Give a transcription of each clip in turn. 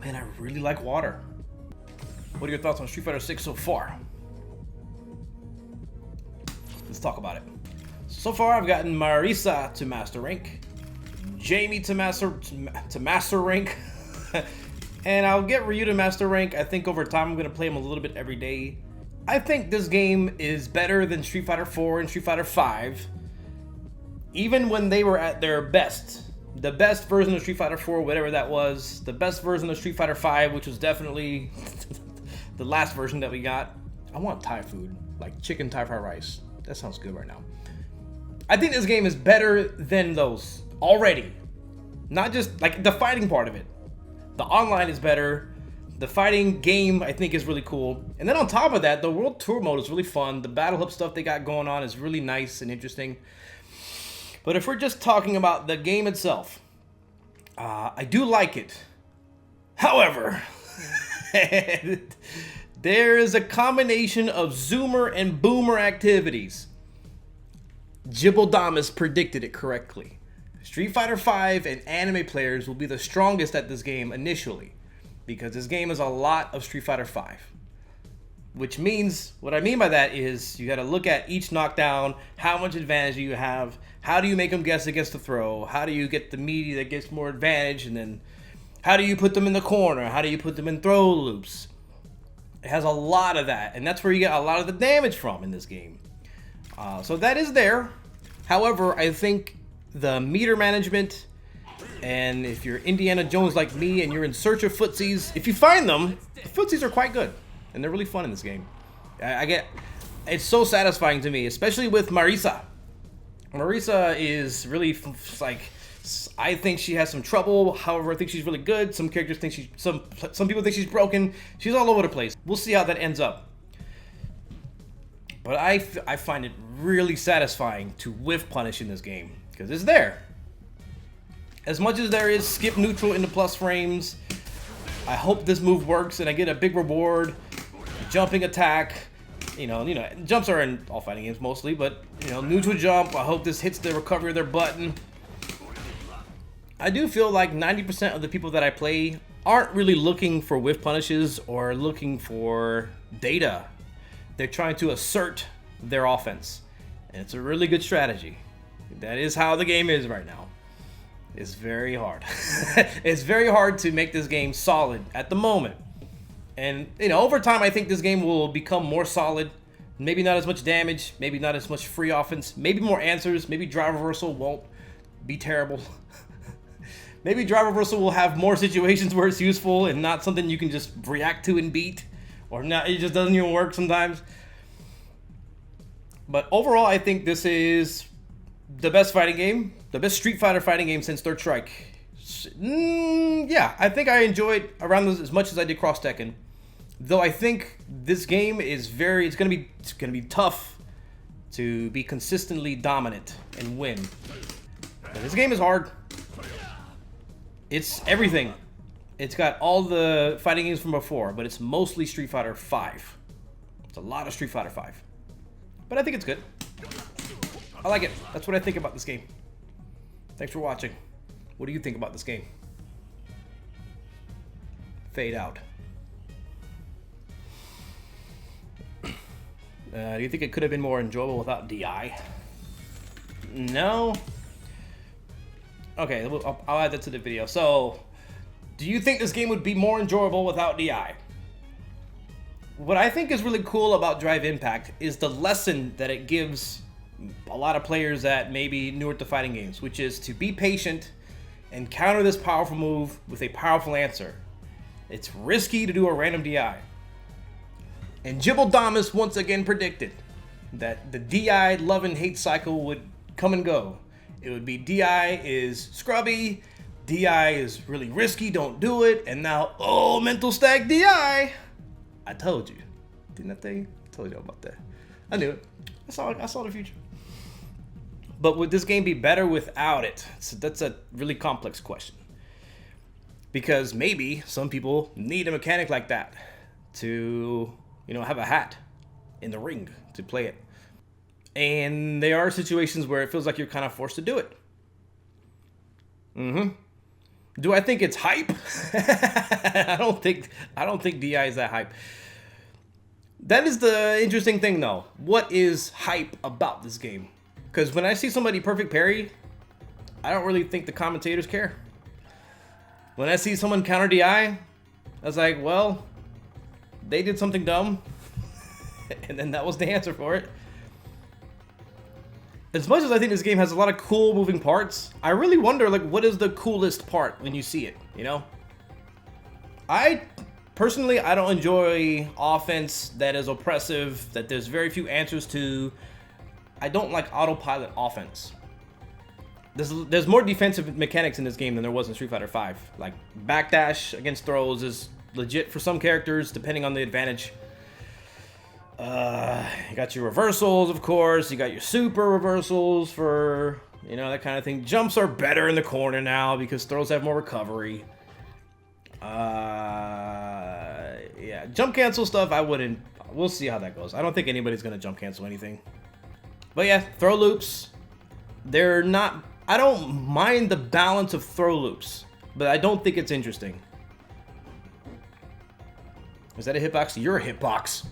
Man, I really like water. What are your thoughts on Street Fighter 6 so far? Let's talk about it. So far, I've gotten Marisa to Master Rank, Jamie to Master Rank, and I'll get Ryu to Master Rank. I think over time I'm going to play him a little bit every day. I think this game is better than Street Fighter 4 and Street Fighter 5, even when they were at their best. The best version of Street Fighter 4, whatever that was, the best version of Street Fighter 5, which was definitely the last version that we got. I want Thai food, like chicken Thai fried rice. That sounds good right now. I think this game is better than those already. Not just like the fighting part of it. The online is better. The fighting game, I think, is really cool. And then on top of that, the World Tour mode is really fun. The Battle Hub stuff they got going on is really nice and interesting. But if we're just talking about the game itself, I do like it. However, there is a combination of zoomer and boomer activities. Jibbldamus predicted it correctly. Street Fighter V and anime players will be the strongest at this game initially, because this game is a lot of Street Fighter V. Which means, what I mean by that is, you gotta look at each knockdown, how much advantage do you have, how do you make them guess against the throw, how do you get the meaty that gets more advantage, and then how do you put them in the corner, how do you put them in throw loops. It has a lot of that, and that's where you get a lot of the damage from in this game. So that is there. However, I think the meter management, and if you're Indiana Jones like me and you're in search of footsies, if you find them, the footsies are quite good. And they're really fun in this game. It's so satisfying to me, especially with Marisa. Marisa is really like, I think she has some trouble. However, I think she's really good. Some characters think some people think she's broken. She's all over the place. We'll see how that ends up. But I find it really satisfying to whiff punish in this game, because it's there. As much as there is skip neutral into plus frames, I hope this move works and I get a big reward. Jumping attack, you know, jumps are in all fighting games mostly, but neutral jump. I hope this hits the recovery of their button. I do feel like 90% of the people that I play aren't really looking for whiff punishes or looking for data. They're trying to assert their offense, and it's a really good strategy. That is how the game is right now. It's very hard. It's very hard to make this game solid at the moment. And, over time, I think this game will become more solid. Maybe not as much damage. Maybe not as much free offense. Maybe more answers. Maybe drive reversal won't be terrible. Maybe drive reversal will have more situations where it's useful and not something you can just react to and beat. Or not, it just doesn't even work sometimes. But overall, I think this is the best fighting game. The best Street Fighter fighting game since Third Strike. Yeah, I think I enjoyed around this as much as I did Cross Tekken. Though I think this game is it's gonna be tough to be consistently dominant and win. But this game is hard. It's everything. It's got all the fighting games from before, but it's mostly Street Fighter V. It's a lot of Street Fighter V. But I think it's good. I like it. That's what I think about this game. Thanks for watching. What do you think about this game? Fade out. Do you think it could have been more enjoyable without DI? No? Okay, I'll add that to the video. So, do you think this game would be more enjoyable without DI? What I think is really cool about Drive Impact is the lesson that it gives a lot of players that may be newer to fighting games, which is to be patient and counter this powerful move with a powerful answer. It's risky to do a random DI. And Jibbldamus once again predicted that the DI love and hate cycle would come and go. It would be DI is scrubby, DI is really risky, don't do it, and now, oh, mental stack DI. I told you. Didn't I tell you? I told you about that. I knew it. I saw the future. But would this game be better without it? So that's a really complex question. Because maybe some people need a mechanic like that to, have a hat in the ring to play it. And there are situations where it feels like you're kind of forced to do it. Do I think it's hype? I don't think DI is that hype. That is the interesting thing though. What is hype about this game? Because when I see somebody perfect parry, I don't really think the commentators care. When I see someone counter DI, I was like, well, they did something dumb. And then that was the answer for it. As much as I think this game has a lot of cool moving parts, I really wonder, like, what is the coolest part when you see it, you know? Personally, I don't enjoy offense that is oppressive, that there's very few answers to. I don't like autopilot offense. There's more defensive mechanics in this game than there was in Street Fighter V. Like, backdash against throws is legit for some characters, depending on the advantage. You got your reversals, of course. You got your super reversals for, you know, that kind of thing. Jumps are better in the corner now because throws have more recovery. Yeah, jump cancel stuff, I wouldn't. We'll see how that goes. I don't think anybody's going to jump cancel anything. But yeah, throw loops. They're not. I don't mind the balance of throw loops, but I don't think it's interesting. Is that a hitbox? You're a hitbox.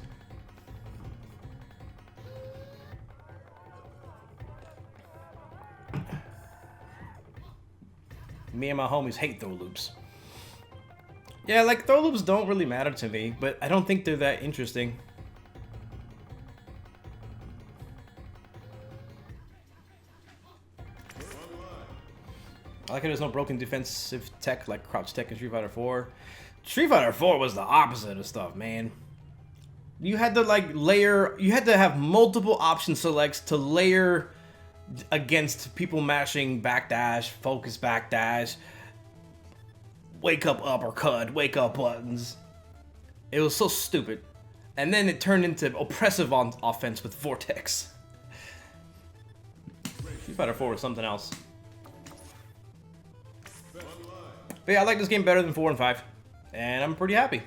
Me and my homies hate throw loops. Yeah, like, throw loops don't really matter to me, but I don't think they're that interesting. I like how there's no broken defensive tech like crouch tech in Street Fighter 4. Street Fighter 4 was the opposite of stuff, man. You had to, like, layer... You had to have multiple option selects to layer against people mashing backdash, focus backdash, wake up uppercut, wake up buttons. It was so stupid. And then it turned into oppressive on offense with Vortex. Street Fighter 4 was something else. But yeah, I like this game better than 4 and 5. And I'm pretty happy.